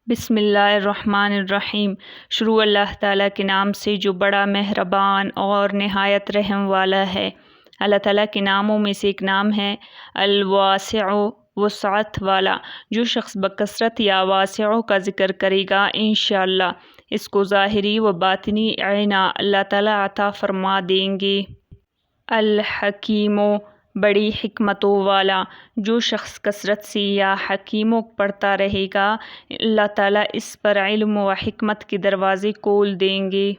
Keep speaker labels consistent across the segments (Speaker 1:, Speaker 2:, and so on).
Speaker 1: بسم اللہ الرحمن الرحیم۔ شروع اللہ تعالیٰ کے نام سے جو بڑا مہربان اور نہایت رحم والا ہے۔ اللہ تعالیٰ کے ناموں میں سے ایک نام ہے الواسع، وسعت والا۔ جو شخص بکثرت یا واسع کا ذکر کرے گا انشاءاللہ اس کو ظاہری و باطنی عنایت اللہ تعالیٰ عطا فرما دیں گے۔ الحکیم، بڑی حکمتوں والا۔ جو شخص کثرت سے یا حکیموں پڑھتا رہے گا اللہ تعالیٰ اس پر علم و حکمت کے دروازے کھول دیں گے۔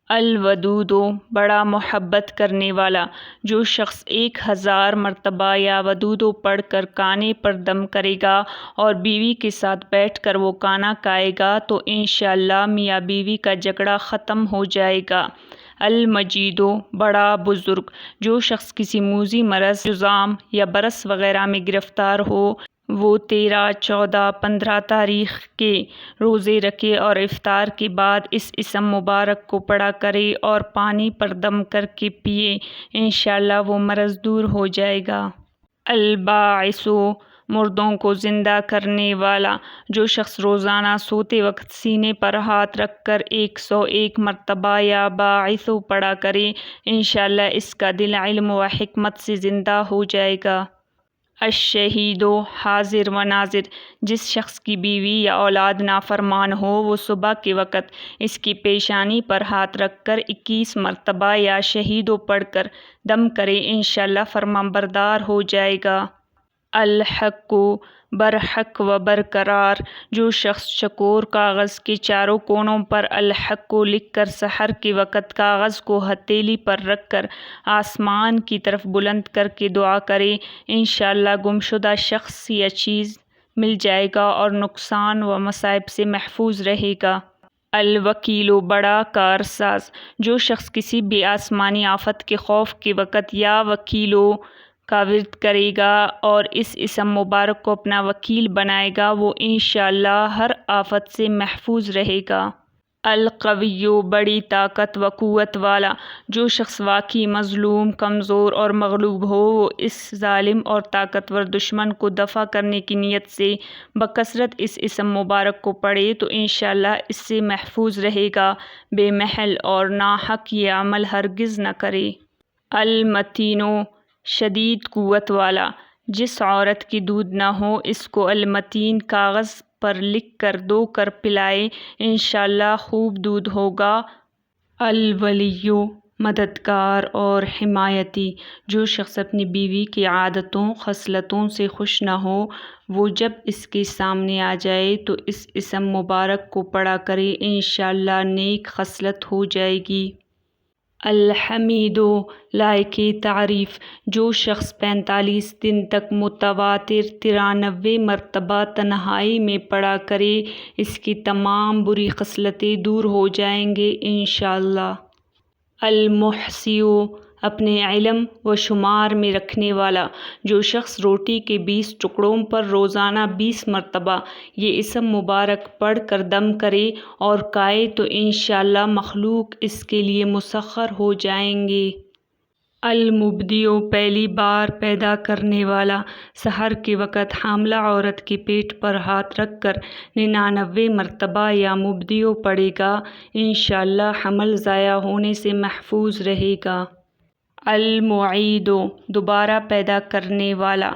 Speaker 1: الودود، بڑا محبت کرنے والا۔ جو شخص 1000 مرتبہ یا ودود پڑھ کر کانے پر دم کرے گا اور بیوی کے ساتھ بیٹھ کر وہ کھانا کھائے گا تو انشاءاللہ میاں بیوی کا جھگڑا ختم ہو جائے گا۔ المجید، بڑا بزرگ۔ جو شخص کسی موذی مرض، جذام یا برص وغیرہ میں گرفتار ہو وہ 13، 14، 15 تاریخ کے روزے رکھے اور افطار کے بعد اس اسم مبارک کو پڑھا کرے اور پانی پر دم کر کے پیے انشاءاللہ وہ مرض دور ہو جائے گا۔ الباعث، مردوں کو زندہ کرنے والا۔ جو شخص روزانہ سوتے وقت سینے پر ہاتھ رکھ کر 101 مرتبہ یا باعث پڑھا کرے انشاءاللہ اس کا دل علم و حکمت سے زندہ ہو جائے گا۔ الشہید، حاضر و ناظر۔ جس شخص کی بیوی یا اولاد نافرمان ہو وہ صبح کے وقت اس کی پیشانی پر ہاتھ رکھ کر 21 مرتبہ یا شہید پڑھ کر دم کرے انشاءاللہ فرمانبردار ہو جائے گا۔ الحق، برحق و برقرار۔ جو شخص چوکور کاغذ کے چاروں کونوں پر الحق لکھ کر سحر کے وقت کاغذ کو ہتھیلی پر رکھ کر آسمان کی طرف بلند کر کے دعا کرے انشاءاللہ گمشدہ شخص یا چیز مل جائے گا اور نقصان و مصائب سے محفوظ رہے گا۔ الوکیل، بڑا کارساز۔ جو شخص کسی بھی آسمانی آفت کے خوف کے وقت یا وکیلوں کا ورد کرے گا اور اس اسم مبارک کو اپنا وکیل بنائے گا وہ انشاءاللہ ہر آفت سے محفوظ رہے گا۔ القوی، بڑی طاقت و قوت والا۔ جو شخص واقعی مظلوم، کمزور اور مغلوب ہو وہ اس ظالم اور طاقتور دشمن کو دفع کرنے کی نیت سے بکثرت اس اسم مبارک کو پڑھے تو انشاءاللہ اس سے محفوظ رہے گا، بے محل اور ناحق یہ عمل ہرگز نہ کرے۔ المتین، شدید قوت والا۔ جس عورت کی دودھ نہ ہو اس کو المتین کاغذ پر لکھ کر دو کر پلائے انشاءاللہ خوب دودھ ہوگا۔ الولی، مددگار اور حمایتی۔ جو شخص اپنی بیوی کی عادتوں، خصلتوں سے خوش نہ ہو وہ جب اس کے سامنے آ جائے تو اس اسم مبارک کو پڑھا کرے انشاءاللہ نیک خصلت ہو جائے گی۔ الحمید، لائق تعریف۔ جو شخص 45 دن تک متواتر 93 مرتبہ تنہائی میں پڑھا کرے اس کی تمام بری خصلتیں دور ہو جائیں گے انشاءاللہ۔ المحصی، اپنے علم و شمار میں رکھنے والا۔ جو شخص روٹی کے 20 ٹکڑوں پر روزانہ 20 مرتبہ یہ اسم مبارک پڑھ کر دم کرے اور کھائے تو انشاءاللہ مخلوق اس کے لیے مسخر ہو جائیں گے۔ المبدی، پہلی بار پیدا کرنے والا۔ سحر کے وقت حاملہ عورت کے پیٹ پر ہاتھ رکھ کر 99 مرتبہ یا مبدی پڑھے گا انشاءاللہ حمل ضائع ہونے سے محفوظ رہے گا۔ المعید، دوبارہ پیدا کرنے والا۔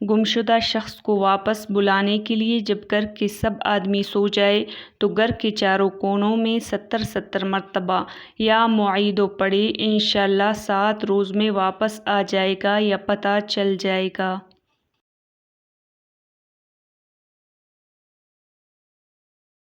Speaker 1: گمشدہ شخص کو واپس بلانے کے لیے جب گھر کے سب آدمی سو جائے تو گھر کے چاروں کونوں میں 70 مرتبہ یا معید پڑھے انشاءاللہ 7 روز میں واپس آ جائے گا یا پتہ چل جائے گا۔